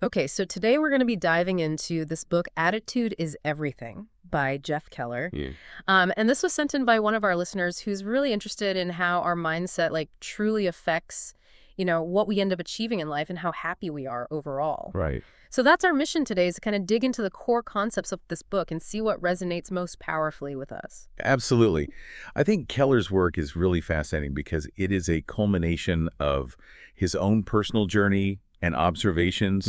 Okay, so today we're going to be diving into this book, Attitude is Everything by Jeff Keller. Yeah. And this was sent in by one of our listeners who's really interested in how our mindset truly affects, what we end up achieving in life and how happy we are overall. Right. So that's our mission today, is to kind of dig into the core concepts of this book and see what resonates most powerfully with us. Absolutely. I think Keller's work is really fascinating because it is a culmination of his own personal journey and observations,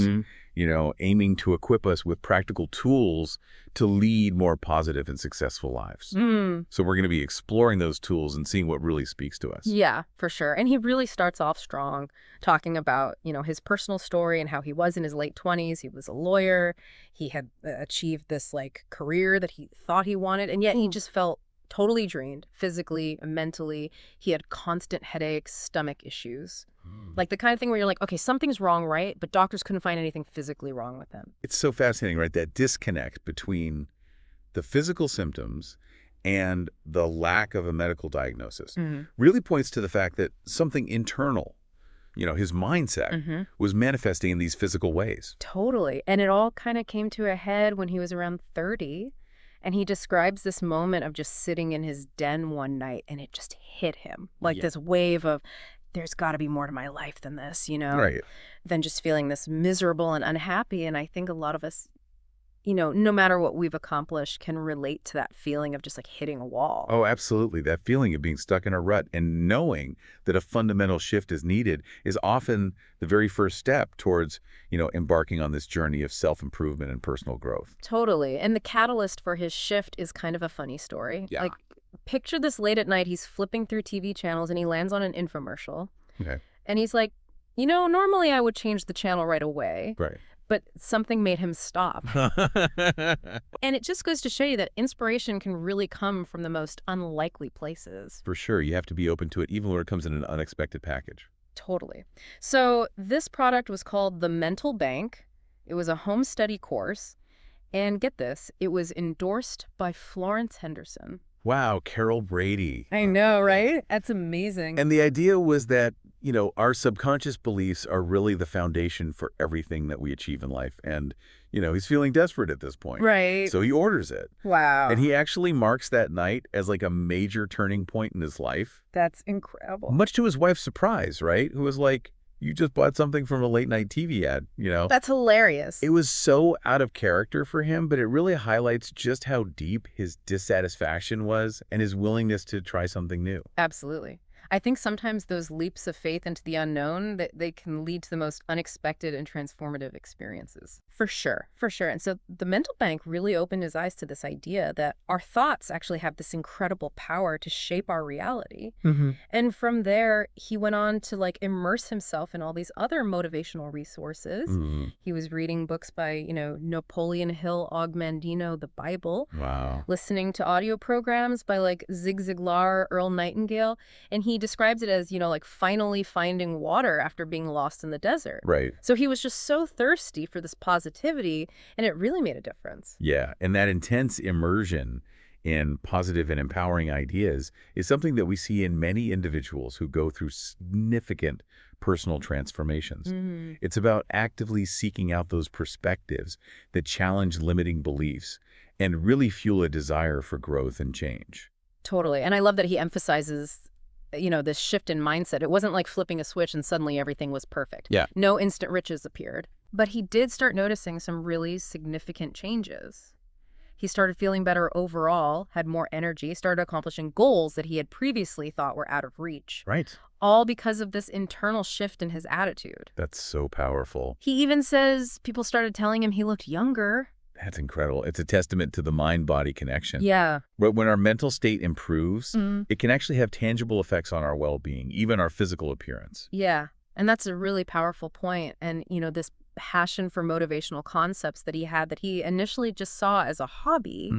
aiming to equip us with practical tools to lead more positive and successful lives. So we're going to be exploring those tools and seeing what really speaks to us. Yeah, for sure. And he really starts off strong, talking about, his personal story and how he was in his late 20s. He was a lawyer. He had achieved this career that he thought he wanted, and yet he just felt totally drained physically, mentally. He had constant headaches, stomach issues. Like the kind of thing where you're like, okay, something's wrong, right? But doctors couldn't find anything physically wrong with him. It's so fascinating, right? That disconnect between the physical symptoms and the lack of a medical diagnosis really points to the fact that something internal, his mindset, was manifesting in these physical ways. Totally. And it all kind of came to a head when he was around 30. And he describes this moment of just sitting in his den one night, and it just hit him like this wave of, there's got to be more to my life than this, Right. than just feeling this miserable and unhappy. And I think a lot of us, no matter what we've accomplished, can relate to that feeling of just hitting a wall. Oh, absolutely. That feeling of being stuck in a rut and knowing that a fundamental shift is needed is often the very first step towards, embarking on this journey of self-improvement and personal growth. Totally. And the catalyst for his shift is kind of a funny story. Yeah. Picture this: late at night, he's flipping through TV channels and he lands on an infomercial. Okay. And he's like, normally I would change the channel right away. Right. But something made him stop. And it just goes to show you that inspiration can really come from the most unlikely places. For sure. You have to be open to it, even when it comes in an unexpected package. Totally. So this product was called The Mental Bank. It was a home study course. And get this, it was endorsed by Florence Henderson. Wow, Carol Brady. I know, right? That's amazing. And the idea was that, our subconscious beliefs are really the foundation for everything that we achieve in life. And, he's feeling desperate at this point. Right. So he orders it. Wow. And he actually marks that night as a major turning point in his life. That's incredible. Much to his wife's surprise, right? Who was like, you just bought something from a late night TV ad, That's hilarious. It was so out of character for him, but it really highlights just how deep his dissatisfaction was and his willingness to try something new. Absolutely. I think sometimes those leaps of faith into the unknown, that they can lead to the most unexpected and transformative experiences. For sure. For sure. And so the mental bank really opened his eyes to this idea that our thoughts actually have this incredible power to shape our reality. And from there, he went on to immerse himself in all these other motivational resources. He was reading books by, Napoleon Hill, Og Mandino, the Bible. Wow. Listening to audio programs by Zig Ziglar, Earl Nightingale. And he describes it as, finally finding water after being lost in the desert. Right. So he was just so thirsty for this positivity, and it really made a difference. Yeah, and that intense immersion in positive and empowering ideas is something that we see in many individuals who go through significant personal transformations. It's about actively seeking out those perspectives that challenge limiting beliefs and really fuel a desire for growth and change. Totally. And I love that he emphasizes this shift in mindset. It wasn't like flipping a switch and suddenly everything was perfect. Yeah. No instant riches appeared. But he did start noticing some really significant changes. He started feeling better overall, had more energy, started accomplishing goals that he had previously thought were out of reach. Right. All because of this internal shift in his attitude. That's so powerful. He even says people started telling him he looked younger. That's incredible. It's a testament to the mind-body connection. Yeah. But when our mental state improves, it can actually have tangible effects on our well-being, even our physical appearance. Yeah. And that's a really powerful point. And, this passion for motivational concepts that he had, that he initially just saw as a hobby,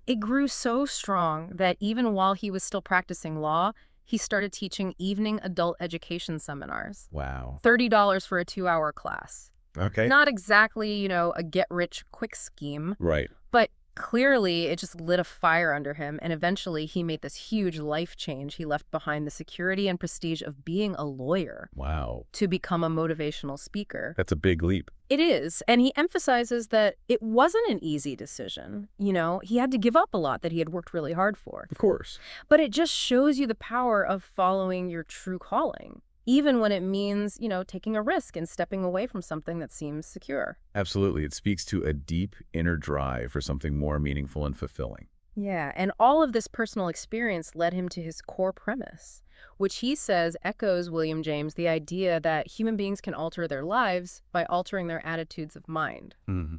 it grew so strong that even while he was still practicing law, he started teaching evening adult education seminars. Wow. $30 for a 2-hour class. Okay. Not exactly, a get-rich-quick scheme. Right. But Clearly, it just lit a fire under him, and eventually he made this huge life change. He left behind the security and prestige of being a lawyer Wow. to become a motivational speaker. That's a big leap. It is, and he emphasizes that it wasn't an easy decision. He had to give up a lot that he had worked really hard for. Of course. But it just shows you the power of following your true calling, even when it means, taking a risk and stepping away from something that seems secure. Absolutely. It speaks to a deep inner drive for something more meaningful and fulfilling. Yeah, and all of this personal experience led him to his core premise, which he says echoes William James, the idea that human beings can alter their lives by altering their attitudes of mind. Hmm.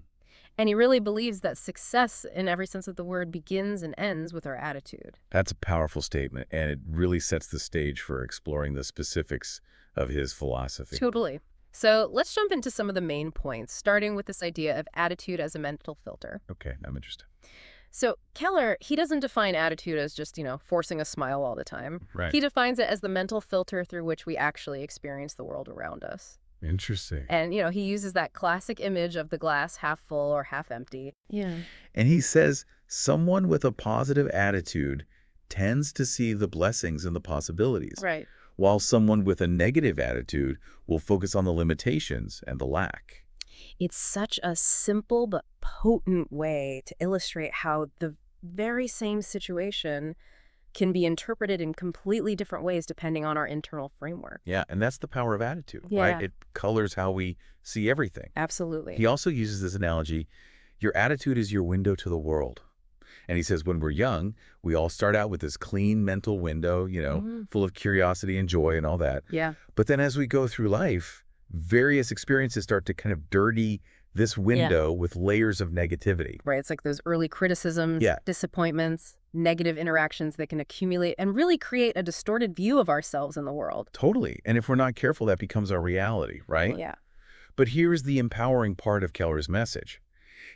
And he really believes that success, in every sense of the word, begins and ends with our attitude. That's a powerful statement, and it really sets the stage for exploring the specifics of his philosophy. Totally. So let's jump into some of the main points, starting with this idea of attitude as a mental filter. Okay, I'm interested. So Keller, he doesn't define attitude as just, forcing a smile all the time. Right. He defines it as the mental filter through which we actually experience the world around us. Interesting. And, he uses that classic image of the glass half full or half empty. Yeah. And he says someone with a positive attitude tends to see the blessings and the possibilities, Right. while someone with a negative attitude will focus on the limitations and the lack. It's such a simple but potent way to illustrate how the very same situation can be interpreted in completely different ways depending on our internal framework. Yeah, and that's the power of attitude, Yeah. right? It colors how we see everything. Absolutely. He also uses this analogy, your attitude is your window to the world. And he says when we're young, we all start out with this clean mental window, full of curiosity and joy and all that. Yeah. But then as we go through life, various experiences start to kind of dirty this window with layers of negativity. Right. It's like those early criticisms, Yeah. disappointments, negative interactions that can accumulate and really create a distorted view of ourselves in the world. Totally. And if we're not careful, that becomes our reality, right? Yeah. But here's the empowering part of Keller's message.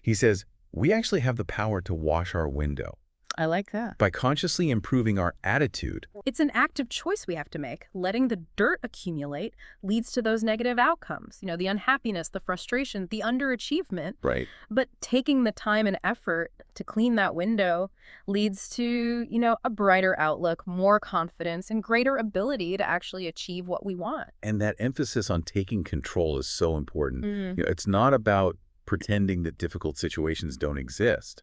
He says, we actually have the power to wash our window. I like that. By consciously improving our attitude. It's an active choice we have to make. Letting the dirt accumulate leads to those negative outcomes, the unhappiness, the frustration, the underachievement. Right. But taking the time and effort to clean that window leads to, a brighter outlook, more confidence, and greater ability to actually achieve what we want. And that emphasis on taking control is so important. It's not about pretending that difficult situations don't exist.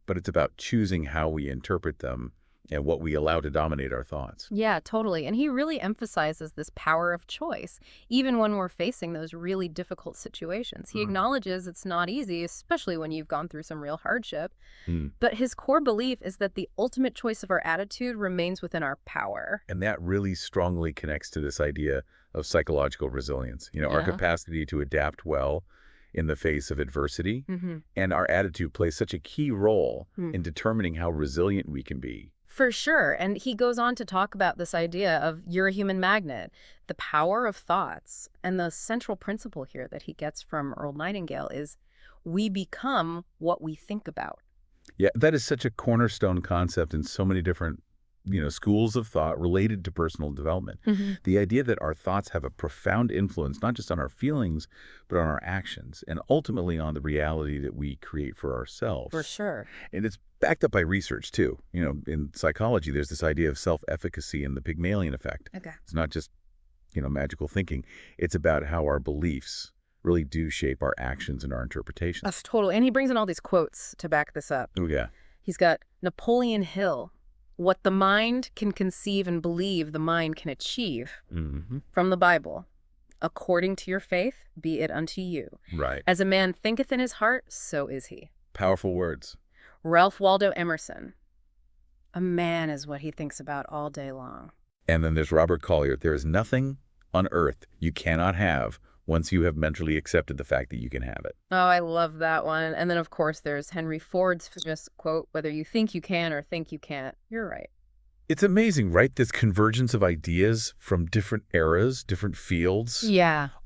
But it's about choosing how we interpret them and what we allow to dominate our thoughts. Yeah, totally. And he really emphasizes this power of choice, even when we're facing those really difficult situations. He acknowledges it's not easy, especially when you've gone through some real hardship. But his core belief is that the ultimate choice of our attitude remains within our power. And that really strongly connects to this idea of psychological resilience. Our capacity to adapt well in the face of adversity. And our attitude plays such a key role in determining how resilient we can be. For sure. And he goes on to talk about this idea of you're a human magnet, the power of thoughts. And the central principle here that he gets from Earl Nightingale is we become what we think about. Yeah, that is such a cornerstone concept in so many different schools of thought related to personal development. The idea that our thoughts have a profound influence, not just on our feelings, but on our actions, and ultimately on the reality that we create for ourselves. For sure. And it's backed up by research, too. In psychology, there's this idea of self-efficacy and the Pygmalion effect. Okay. It's not just, magical thinking. It's about how our beliefs really do shape our actions and our interpretations. That's total. And he brings in all these quotes to back this up. Oh, yeah. He's got Napoleon Hill. What the mind can conceive and believe, the mind can achieve. From the Bible. According to your faith, be it unto you. Right. As a man thinketh in his heart, so is he. Powerful words. Ralph Waldo Emerson. A man is what he thinks about all day long. And then there's Robert Collier. There is nothing on earth you cannot have once you have mentally accepted the fact that you can have it. Oh, I love that one. And then, of course, there's Henry Ford's famous quote, whether you think you can or think you can't, you're right. It's amazing, right? This convergence of ideas from different eras, different fields,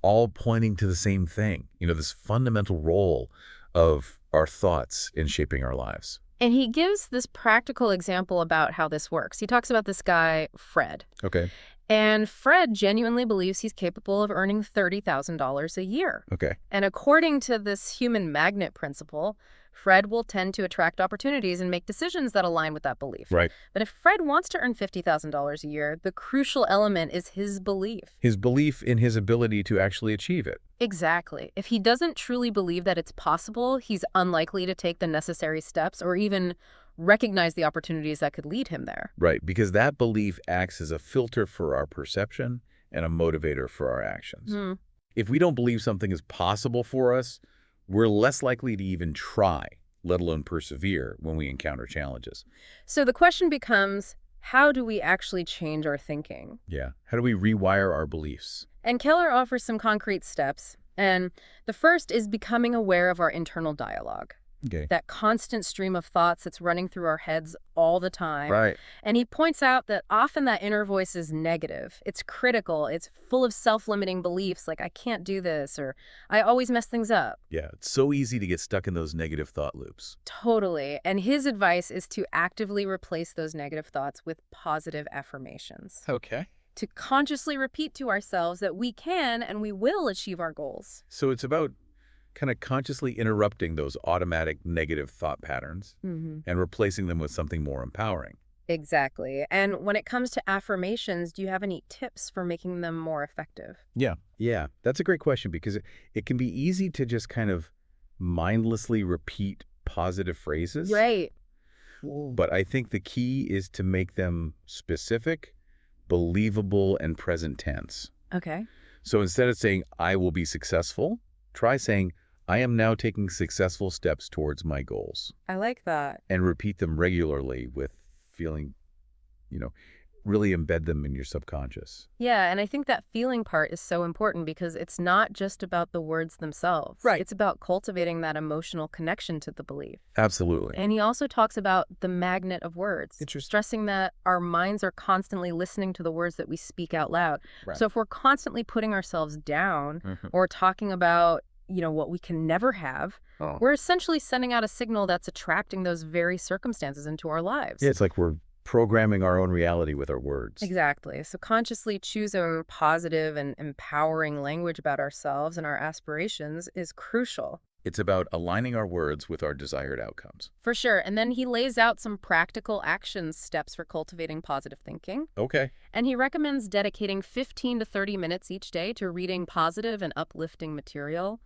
all pointing to the same thing. This fundamental role of our thoughts in shaping our lives. And he gives this practical example about how this works. He talks about this guy, Fred. Okay. And Fred genuinely believes he's capable of earning $30,000 a year. Okay. And according to this human magnet principle, Fred will tend to attract opportunities and make decisions that align with that belief. Right. But if Fred wants to earn $50,000 a year, the crucial element is his belief. His belief in his ability to actually achieve it. Exactly. If he doesn't truly believe that it's possible, he's unlikely to take the necessary steps or even recognize the opportunities that could lead him there. Right, because that belief acts as a filter for our perception and a motivator for our actions. If we don't believe something is possible for us, we're less likely to even try, let alone persevere when we encounter challenges. So the question becomes, how do we actually change our thinking? Yeah. How do we rewire our beliefs? And Keller offers some concrete steps. And the first is becoming aware of our internal dialogue. Okay. That constant stream of thoughts that's running through our heads all the time. Right. And he points out that often that inner voice is negative. It's critical. It's full of self-limiting beliefs like, I can't do this, or I always mess things up. Yeah, it's so easy to get stuck in those negative thought loops. Totally. And his advice is to actively replace those negative thoughts with positive affirmations. Okay. To consciously repeat to ourselves that we can and we will achieve our goals. So it's about kind of consciously interrupting those automatic negative thought patterns and replacing them with something more empowering. Exactly. And when it comes to affirmations, do you have any tips for making them more effective? Yeah, that's a great question because it can be easy to just kind of mindlessly repeat positive phrases. Right. But I think the key is to make them specific, believable, and present tense. Okay. So instead of saying, I will be successful, try saying, I am now taking successful steps towards my goals. I like that. And repeat them regularly with feeling, really embed them in your subconscious. Yeah, and I think that feeling part is so important because it's not just about the words themselves. Right. It's about cultivating that emotional connection to the belief. Absolutely. And he also talks about the magnet of words, Interesting. stressing that our minds are constantly listening to the words that we speak out loud. Right. So if we're constantly putting ourselves down or talking about what we can never have, we're essentially sending out a signal that's attracting those very circumstances into our lives. Yeah, it's like we're programming our own reality with our words. Exactly. So consciously choosing positive and empowering language about ourselves and our aspirations is crucial. It's about aligning our words with our desired outcomes. For sure. And then he lays out some practical action steps for cultivating positive thinking. Okay. And he recommends dedicating 15 to 30 minutes each day to reading positive and uplifting material,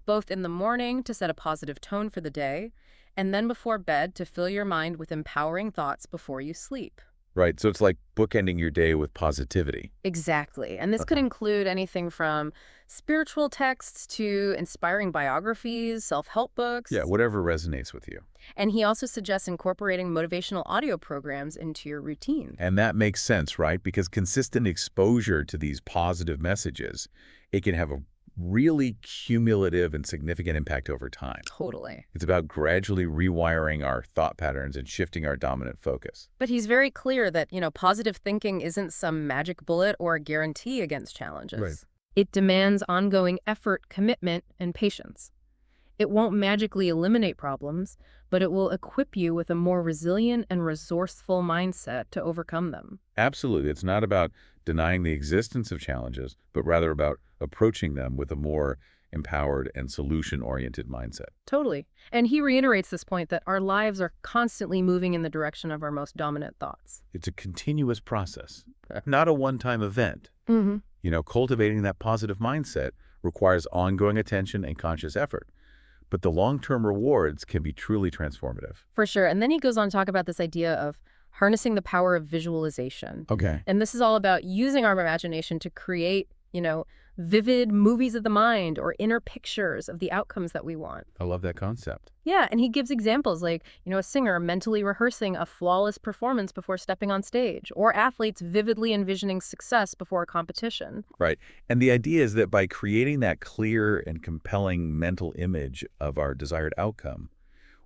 both in the morning to set a positive tone for the day, and then before bed to fill your mind with empowering thoughts before you sleep. Right. So it's like bookending your day with positivity. Exactly. And this could include anything from spiritual texts to inspiring biographies, self-help books. Yeah, whatever resonates with you. And he also suggests incorporating motivational audio programs into your routine. And that makes sense, right? Because consistent exposure to these positive messages, it can have a really cumulative and significant impact over time. Totally. It's about gradually rewiring our thought patterns and shifting our dominant focus. But he's very clear that, positive thinking isn't some magic bullet or a guarantee against challenges. Right. It demands ongoing effort, commitment, and patience. It won't magically eliminate problems, but it will equip you with a more resilient and resourceful mindset to overcome them. Absolutely. It's not about denying the existence of challenges, but rather about approaching them with a more empowered and solution-oriented mindset. Totally. And he reiterates this point that our lives are constantly moving in the direction of our most dominant thoughts. It's a continuous process, not a one-time event. Cultivating that positive mindset requires ongoing attention and conscious effort. But the long-term rewards can be truly transformative. For sure. And then he goes on to talk about this idea of harnessing the power of visualization. Okay. And this is all about using our imagination to create, vivid movies of the mind or inner pictures of the outcomes that we want. I love that concept. Yeah, and he gives examples like, a singer mentally rehearsing a flawless performance before stepping on stage, or athletes vividly envisioning success before a competition. Right. And the idea is that by creating that clear and compelling mental image of our desired outcome,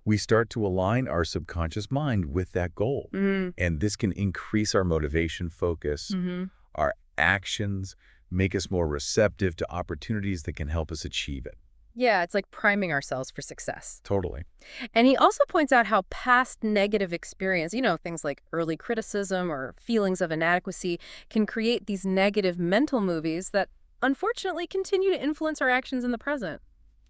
we start to align our subconscious mind with that goal. And this can increase our motivation, focus, our actions, make us more receptive to opportunities that can help us achieve it. Yeah, it's like priming ourselves for success. Totally. And he also points out how past negative experience, things like early criticism or feelings of inadequacy, can create these negative mental movies that unfortunately continue to influence our actions in the present.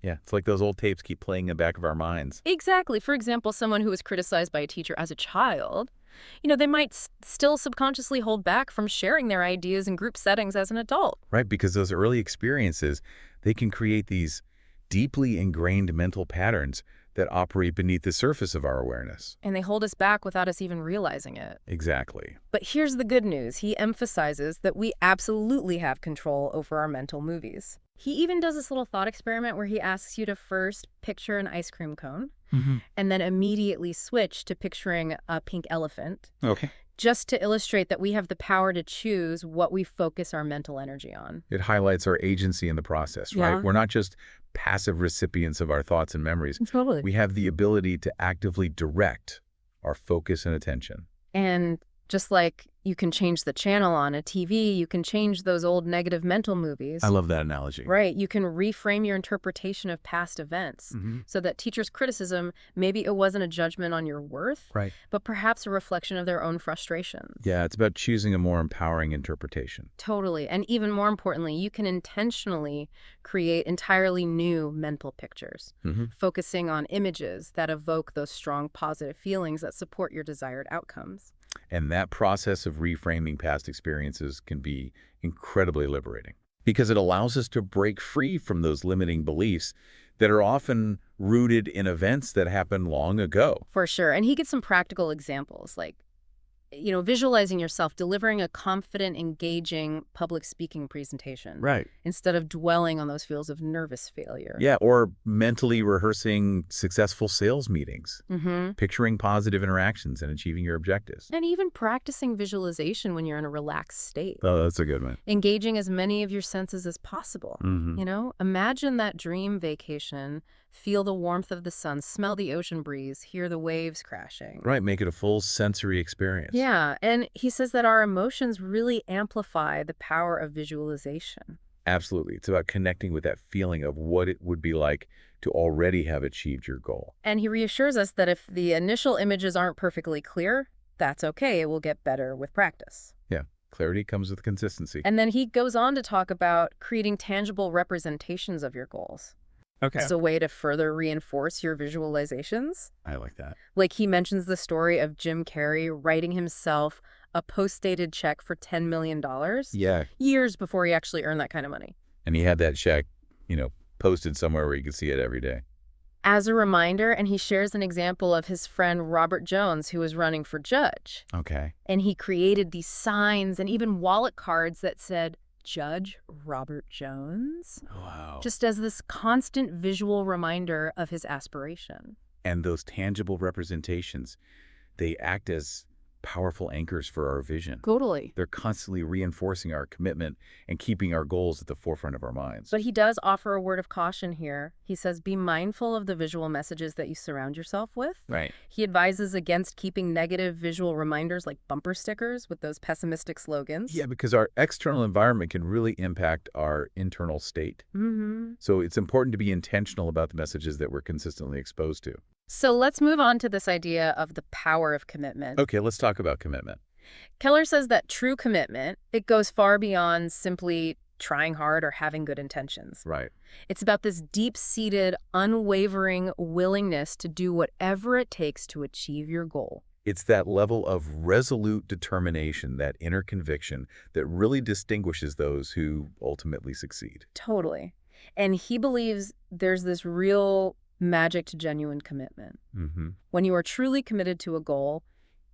Yeah, it's like those old tapes keep playing in the back of our minds. Exactly. For example, someone who was criticized by a teacher as a child, they might still subconsciously hold back from sharing their ideas in group settings as an adult. Right, because those early experiences, they can create these deeply ingrained mental patterns that operate beneath the surface of our awareness. And they hold us back without us even realizing it. Exactly. But here's the good news. He emphasizes that we absolutely have control over our mental movies. He even does this little thought experiment where he asks you to first picture an ice cream cone and then immediately switch to picturing a pink elephant, Okay. just to illustrate that we have the power to choose what we focus our mental energy on. It highlights our agency in the process, right? Yeah. We're not just passive recipients of our thoughts and memories. Totally. We have the ability to actively direct our focus and attention. And just like you can change the channel on a TV, you can change those old negative mental movies. I love that analogy. Right. You can reframe your interpretation of past events so that teachers' criticism, maybe it wasn't a judgment on your worth, Right. but perhaps a reflection of their own frustrations. Yeah, it's about choosing a more empowering interpretation. Totally. And even more importantly, you can intentionally create entirely new mental pictures, focusing on images that evoke those strong positive feelings that support your desired outcomes. And that process of reframing past experiences can be incredibly liberating because it allows us to break free from those limiting beliefs that are often rooted in events that happened long ago. For sure. And he gives some practical examples like, visualizing yourself delivering a confident, engaging public speaking presentation. Right. Instead of dwelling on those feels of nervous failure. Yeah, or mentally rehearsing successful sales meetings, picturing positive interactions and achieving your objectives. And even practicing visualization when you're in a relaxed state. Oh, that's a good one. Engaging as many of your senses as possible. Imagine that dream vacation, feel the warmth of the sun, smell the ocean breeze, hear the waves crashing. Right, make it a full sensory experience. Yeah, and he says that our emotions really amplify the power of visualization. Absolutely. It's about connecting with that feeling of what it would be like to already have achieved your goal. And he reassures us that if the initial images aren't perfectly clear, that's okay. It will get better with practice. Yeah, clarity comes with consistency. And then he goes on to talk about creating tangible representations of your goals. Okay. It's a way to further reinforce your visualizations. I like that. Like he mentions the story of Jim Carrey writing himself a post-dated check for $10 million. Yeah. Years before he actually earned that kind of money. And he had that check, posted somewhere where you could see it every day. As a reminder, and he shares an example of his friend Robert Jones, who was running for judge. Okay. And he created these signs and even wallet cards that said, Judge Robert Jones, Wow. just as this constant visual reminder of his aspiration. And those tangible representations, they act as powerful anchors for our vision. Totally. They're constantly reinforcing our commitment and keeping our goals at the forefront of our minds. But he does offer a word of caution here. He says, be mindful of the visual messages that you surround yourself with. Right. He advises against keeping negative visual reminders like bumper stickers with those pessimistic slogans. Yeah, because our external environment can really impact our internal state. So it's important to be intentional about the messages that we're consistently exposed to. So let's move on to this idea of the power of commitment. Okay, let's talk about commitment. Keller says that true commitment, it goes far beyond simply trying hard or having good intentions. Right. It's about this deep-seated, unwavering willingness to do whatever it takes to achieve your goal. It's that level of resolute determination, that inner conviction that really distinguishes those who ultimately succeed. Totally. And he believes there's this real magic to genuine commitment. When you are truly committed to a goal,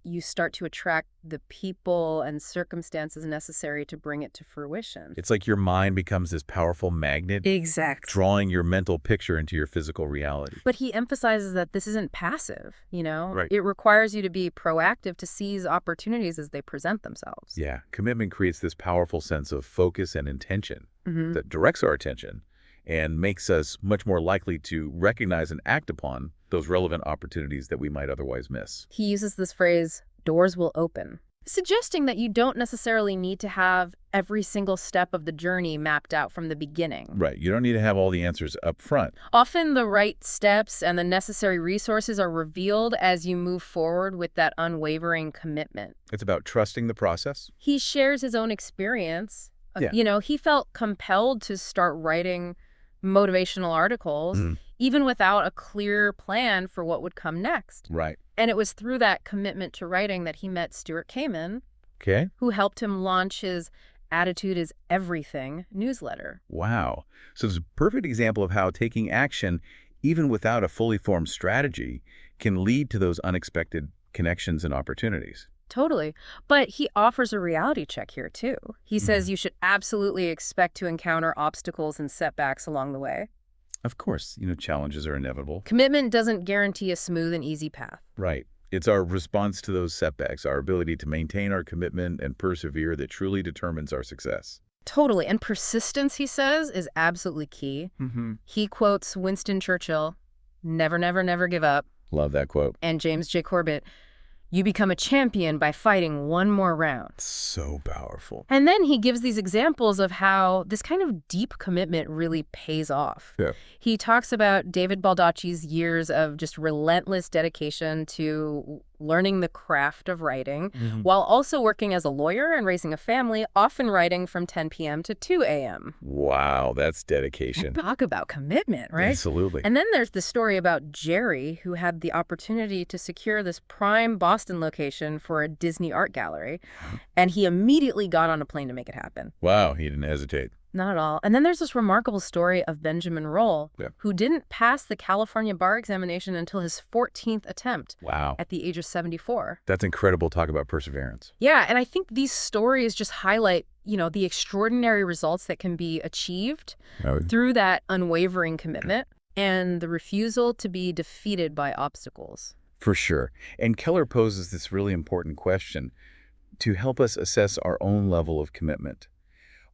you start to attract the people and circumstances necessary to bring it to fruition. It's like your mind becomes this powerful magnet, Exactly. drawing your mental picture into your physical reality. But he emphasizes that this isn't passive, Right. It requires you to be proactive to seize opportunities as they present themselves. Yeah, commitment creates this powerful sense of focus and intention that directs our attention and makes us much more likely to recognize and act upon those relevant opportunities that we might otherwise miss. He uses this phrase, doors will open, suggesting that you don't necessarily need to have every single step of the journey mapped out from the beginning. Right. You don't need to have all the answers up front. Often the right steps and the necessary resources are revealed as you move forward with that unwavering commitment. It's about trusting the process. He shares his own experience. Yeah. He felt compelled to start writing motivational articles, Mm, even without a clear plan for what would come next. right. And it was through that commitment to writing that he met Stuart Kamen, Okay. who helped him launch his Attitude is Everything newsletter. Wow. So it's a perfect example of how taking action, even without a fully formed strategy, can lead to those unexpected connections and opportunities. Totally. But he offers a reality check here, too. He says Mhm. you should absolutely expect to encounter obstacles and setbacks along the way. Of course, challenges are inevitable. Commitment doesn't guarantee a smooth and easy path. Right. It's our response to those setbacks, our ability to maintain our commitment and persevere that truly determines our success. Totally. And persistence, he says, is absolutely key. Mm-hmm. He quotes Winston Churchill, never, never, never give up, Love that quote. and James J. Corbett, you become a champion by fighting one more round. So powerful. And then he gives these examples of how this kind of deep commitment really pays off. Yeah. He talks about David Baldacci's years of just relentless dedication to learning the craft of writing, while also working as a lawyer and raising a family, often writing from 10 p.m. to 2 a.m. Wow, that's dedication. Talk about commitment, right? Absolutely. And then there's the story about Jerry, who had the opportunity to secure this prime Boston location for a Disney art gallery, and he immediately got on a plane to make it happen. Wow, he didn't hesitate. Not at all. And then there's this remarkable story of Benjamin Roll, Yeah. who didn't pass the California bar examination until his 14th attempt Wow. at the age of 74. That's incredible. Talk about perseverance. Yeah, and I think these stories just highlight, the extraordinary results that can be achieved Oh, through that unwavering commitment and the refusal to be defeated by obstacles. for sure. And Keller poses this really important question to help us assess our own level of commitment.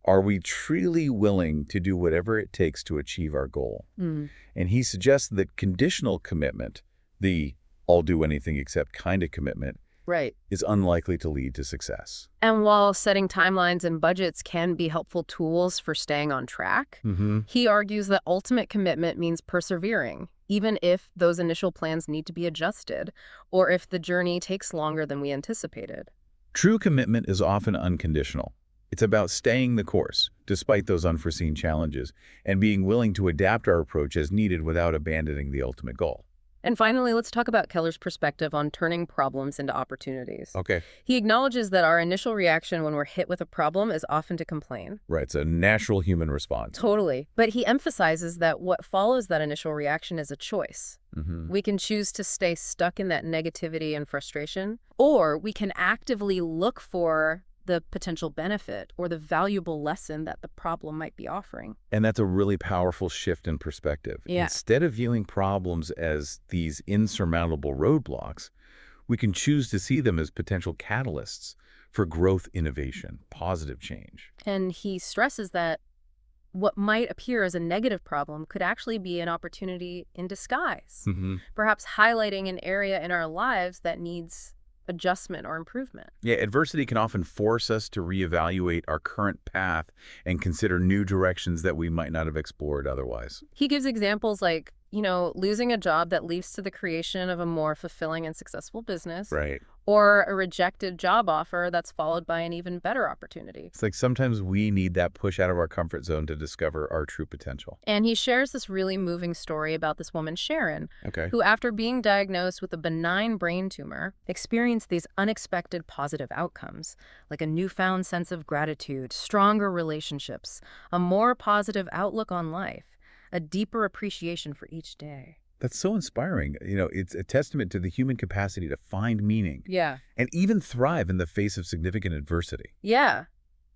Are we truly willing to do whatever it takes to achieve our goal? Mm. And he suggests that conditional commitment, the I'll do anything except kind of commitment, Right. is unlikely to lead to success. And while setting timelines and budgets can be helpful tools for staying on track, Mm-hmm. he argues that ultimate commitment means persevering, even if those initial plans need to be adjusted or if the journey takes longer than we anticipated. True commitment is often unconditional. It's about staying the course, despite those unforeseen challenges, and being willing to adapt our approach as needed without abandoning the ultimate goal. And finally, let's talk about Keller's perspective on turning problems into opportunities. Okay. He acknowledges that our initial reaction when we're hit with a problem is often to complain. Right, it's a natural human response. Totally. But he emphasizes that what follows that initial reaction is a choice. Mm-hmm. We can choose to stay stuck in that negativity and frustration, or we can actively look for the potential benefit or the valuable lesson that the problem might be offering. And that's a really powerful shift in perspective. Yeah. Instead of viewing problems as these insurmountable roadblocks, we can choose to see them as potential catalysts for growth, innovation, positive change. And he stresses that what might appear as a negative problem could actually be an opportunity in disguise, Mm-hmm. perhaps highlighting an area in our lives that needs adjustment or improvement. Yeah, adversity can often force us to reevaluate our current path and consider new directions that we might not have explored otherwise. He gives examples like, losing a job that leads to the creation of a more fulfilling and successful business, Right. or a rejected job offer that's followed by an even better opportunity. It's like sometimes we need that push out of our comfort zone to discover our true potential. And he shares this really moving story about this woman, Sharon, Okay. who, after being diagnosed with a benign brain tumor, experienced these unexpected positive outcomes, like a newfound sense of gratitude, stronger relationships, a more positive outlook on life, a deeper appreciation for each day. That's so inspiring. It's a testament to the human capacity to find meaning Yeah. and even thrive in the face of significant adversity. Yeah.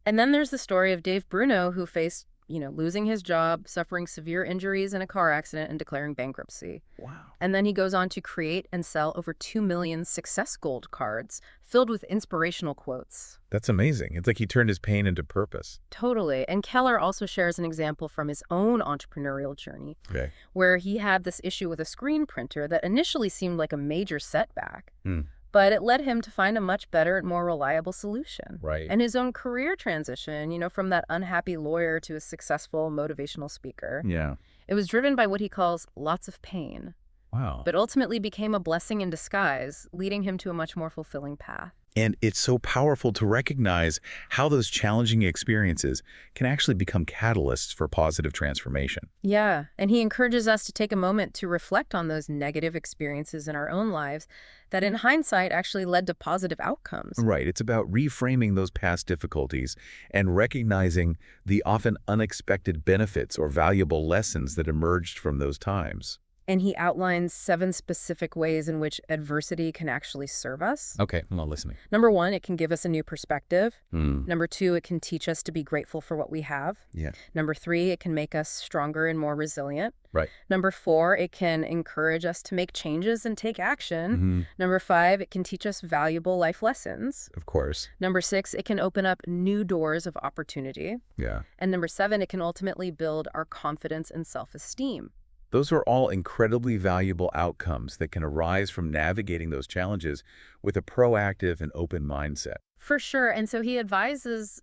And then there's the story of Dave Bruno, who faced, losing his job, suffering severe injuries in a car accident, and declaring bankruptcy. Wow. And then he goes on to create and sell over 2 million Success Gold cards filled with inspirational quotes. That's amazing. It's like he turned his pain into purpose. Totally. And Keller also shares an example from his own entrepreneurial journey, Okay. where he had this issue with a screen printer that initially seemed like a major setback. Hmm. But it led him to find a much better and more reliable solution. Right. And his own career transition, from that unhappy lawyer to a successful motivational speaker, Yeah. it was driven by what he calls lots of pain, Wow. but ultimately became a blessing in disguise, leading him to a much more fulfilling path. And it's so powerful to recognize how those challenging experiences can actually become catalysts for positive transformation. Yeah, and he encourages us to take a moment to reflect on those negative experiences in our own lives that in hindsight actually led to positive outcomes. Right. It's about reframing those past difficulties and recognizing the often unexpected benefits or valuable lessons that emerged from those times. And he outlines 7 specific ways in which adversity can actually serve us. Okay, I'm not listening. Number 1, it can give us a new perspective. Hmm. Number 2, it can teach us to be grateful for what we have. Yeah. Number 3, it can make us stronger and more resilient. Right. Number 4, it can encourage us to make changes and take action. Hmm. Number 5, it can teach us valuable life lessons. Of course. Number 6, it can open up new doors of opportunity. Yeah. And number 7, it can ultimately build our confidence and self-esteem. Those are all incredibly valuable outcomes that can arise from navigating those challenges with a proactive and open mindset. For sure. And so he advises,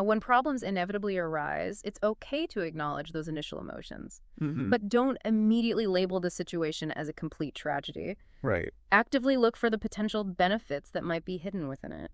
when problems inevitably arise, it's okay to acknowledge those initial emotions, Hmm. but don't immediately label the situation as a complete tragedy. Right. Actively look for the potential benefits that might be hidden within it.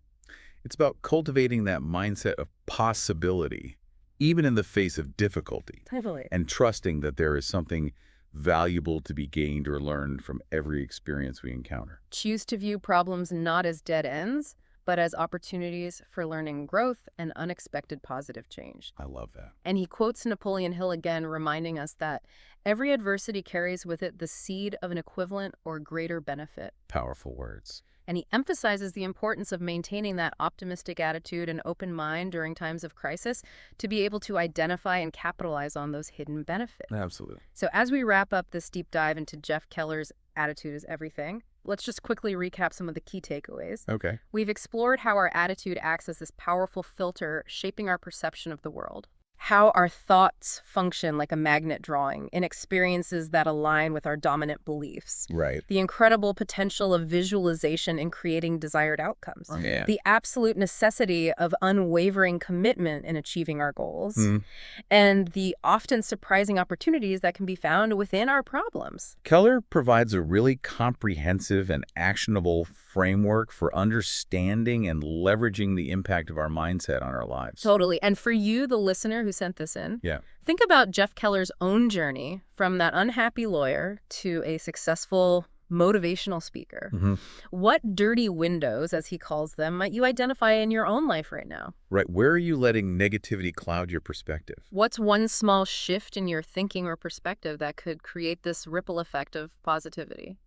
It's about cultivating that mindset of possibility, even in the face of difficulty, Totally. and trusting that there is something valuable to be gained or learned from every experience we encounter. Choose to view problems not as dead ends, but as opportunities for learning growth and unexpected positive change. I love that. And he quotes Napoleon Hill again, reminding us that every adversity carries with it the seed of an equivalent or greater benefit. Powerful words. And he emphasizes the importance of maintaining that optimistic attitude and open mind during times of crisis to be able to identify and capitalize on those hidden benefits. Absolutely. So as we wrap up this deep dive into Jeff Keller's Attitude is Everything, let's just quickly recap some of the key takeaways. Okay. We've explored how our attitude acts as this powerful filter shaping our perception of the world. How our thoughts function like a magnet drawing in experiences that align with our dominant beliefs. Right. The incredible potential of visualization in creating desired outcomes. Yeah. The absolute necessity of unwavering commitment in achieving our goals. Mhm. And the often surprising opportunities that can be found within our problems. Keller provides a really comprehensive and actionable framework for understanding and leveraging the impact of our mindset on our lives. Totally. And for you, the listener who sent this in, Yeah. think about Jeff Keller's own journey from that unhappy lawyer to a successful motivational speaker. Hmm. What dirty windows, as he calls them, might you identify in your own life right now? Right. Where are you letting negativity cloud your perspective? What's one small shift in your thinking or perspective that could create this ripple effect of positivity?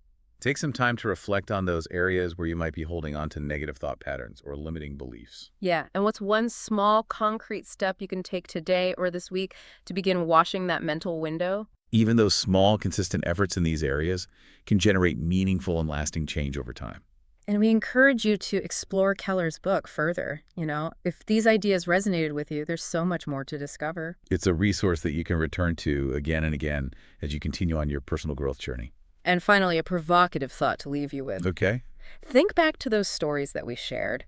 Take some time to reflect on those areas where you might be holding on to negative thought patterns or limiting beliefs. Yeah, and what's one small concrete step you can take today or this week to begin washing that mental window? Even those small, consistent efforts in these areas can generate meaningful and lasting change over time. And we encourage you to explore Keller's book further. If these ideas resonated with you, there's so much more to discover. It's a resource that you can return to again and again as you continue on your personal growth journey. And finally, a provocative thought to leave you with. Okay? Think back to those stories that we shared.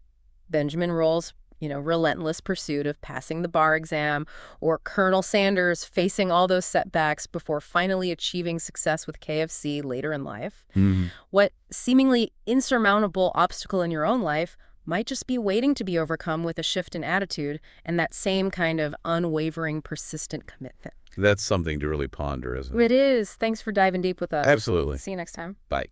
Benjamin Roll's, relentless pursuit of passing the bar exam, or Colonel Sanders facing all those setbacks before finally achieving success with KFC later in life. Mhm. What seemingly insurmountable obstacle in your own life might just be waiting to be overcome with a shift in attitude and that same kind of unwavering, persistent commitment. That's something to really ponder, isn't it? It is. Thanks for diving deep with us. Absolutely. See you next time. Bye.